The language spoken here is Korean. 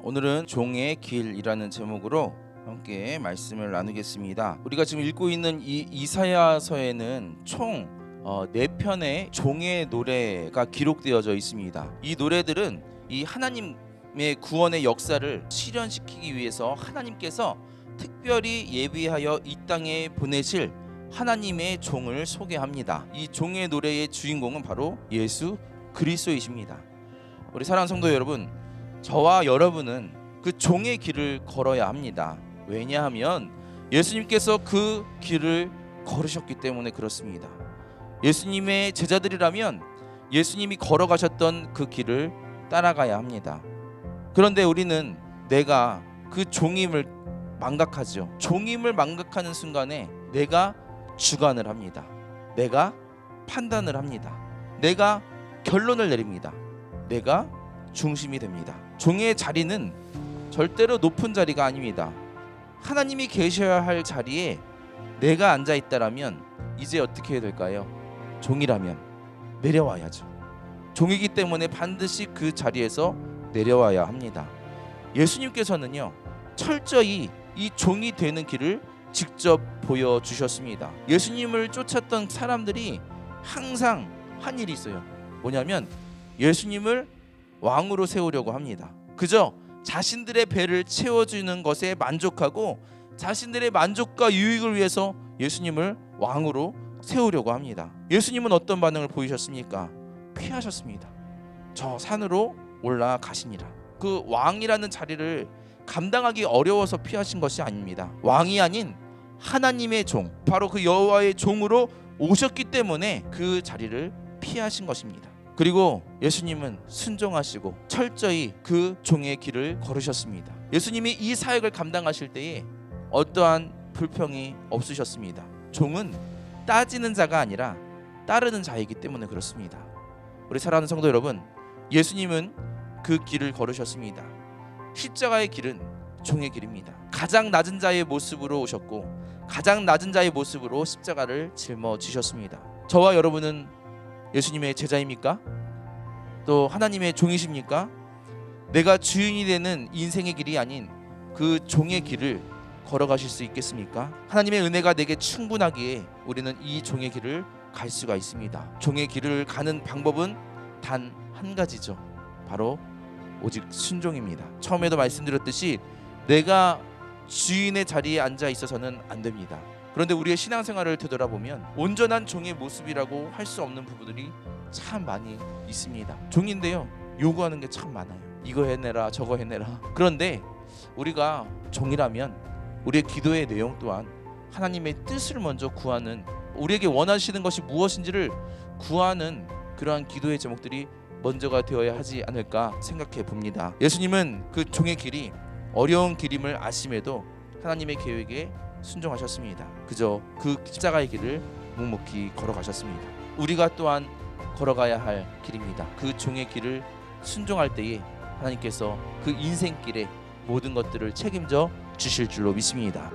오늘은 종의 길이라는 제목으로 함께 말씀을 나누겠습니다. 우리가 지금 읽고 있는 이 이사야서에는 총 4편의 종의 노래가 기록되어져 있습니다. 이 노래들은 이 하나님의 구원의 역사를 실현시키기 위해서 하나님께서 특별히 예비하여 이 땅에 보내실 하나님의 종을 소개합니다. 이 종의 노래의 주인공은 바로 예수 그리스도이십니다. 우리 사랑하는 성도 여러분, 저와 여러분은 그 종의 길을 걸어야 합니다. 왜냐하면 예수님께서 그 길을 걸으셨기 때문에 그렇습니다. 예수님의 제자들이라면 예수님이 걸어가셨던 그 길을 따라가야 합니다. 그런데 우리는 내가 그 종임을 망각하죠. 종임을 망각하는 순간에 내가 주관을 합니다. 내가 판단을 합니다. 내가 결론을 내립니다. 내가 중심이 됩니다. 종의 자리는 절대로 높은 자리가 아닙니다. 하나님이 계셔야 할 자리에 내가 앉아 있다라면 이제 어떻게 해야 될까요? 종이라면 내려와야죠. 종이기 때문에 반드시 그 자리에서 내려와야 합니다. 예수님께서는요, 철저히 이 종이 되는 길을 직접 보여주셨습니다. 예수님을 쫓았던 사람들이 항상 한 일이 있어요. 뭐냐면 예수님을 왕으로 세우려고 합니다. 그저 자신들의 배를 채워주는 것에 만족하고 자신들의 만족과 유익을 위해서 예수님을 왕으로 세우려고 합니다. 예수님은 어떤 반응을 보이셨습니까? 피하셨습니다. 저 산으로 올라가시니라. 그 왕이라는 자리를 감당하기 어려워서 피하신 것이 아닙니다. 왕이 아닌 하나님의 종, 바로 그 여호와의 종으로 오셨기 때문에 그 자리를 피하신 것입니다. 그리고 예수님은 순종하시고 철저히 그 종의 길을 걸으셨습니다. 예수님이 이 사역을 감당하실 때에 어떠한 불평이 없으셨습니다. 종은 따지는 자가 아니라 따르는 자이기 때문에 그렇습니다. 우리 사랑하는 성도 여러분, 예수님은 그 길을 걸으셨습니다. 십자가의 길은 종의 길입니다. 가장 낮은 자의 모습으로 오셨고 가장 낮은 자의 모습으로 십자가를 짊어지셨습니다. 저와 여러분은 예수님의 제자입니까? 또 하나님의 종이십니까? 내가 주인이 되는 인생의 길이 아닌 그 종의 길을 걸어가실 수 있겠습니까? 하나님의 은혜가 내게 충분하기에 우리는 이 종의 길을 갈 수가 있습니다. 종의 길을 가는 방법은 단 한 가지죠. 바로 오직 순종입니다. 처음에도 말씀드렸듯이 내가 주인의 자리에 앉아 있어서는 안 됩니다. 그런데 우리의 신앙생활을 되돌아보면 온전한 종의 모습이라고 할 수 없는 부분들이 참 많이 있습니다. 종인데요, 요구하는 게 참 많아요. 이거 해내라 저거 해내라. 그런데 우리가 종이라면 우리의 기도의 내용 또한 하나님의 뜻을 먼저 구하는, 우리에게 원하시는 것이 무엇인지를 구하는 그러한 기도의 제목들이 먼저가 되어야 하지 않을까 생각해 봅니다. 예수님은 그 종의 길이 어려운 길임을 아심에도 하나님의 계획에 순종하셨습니다. 그저 그 십자가의 길을 묵묵히 걸어가셨습니다. 우리가 또한 걸어가야 할 길입니다. 그 종의 길을 순종할 때에 하나님께서 그 인생길에 모든 것들을 책임져 주실 줄로 믿습니다.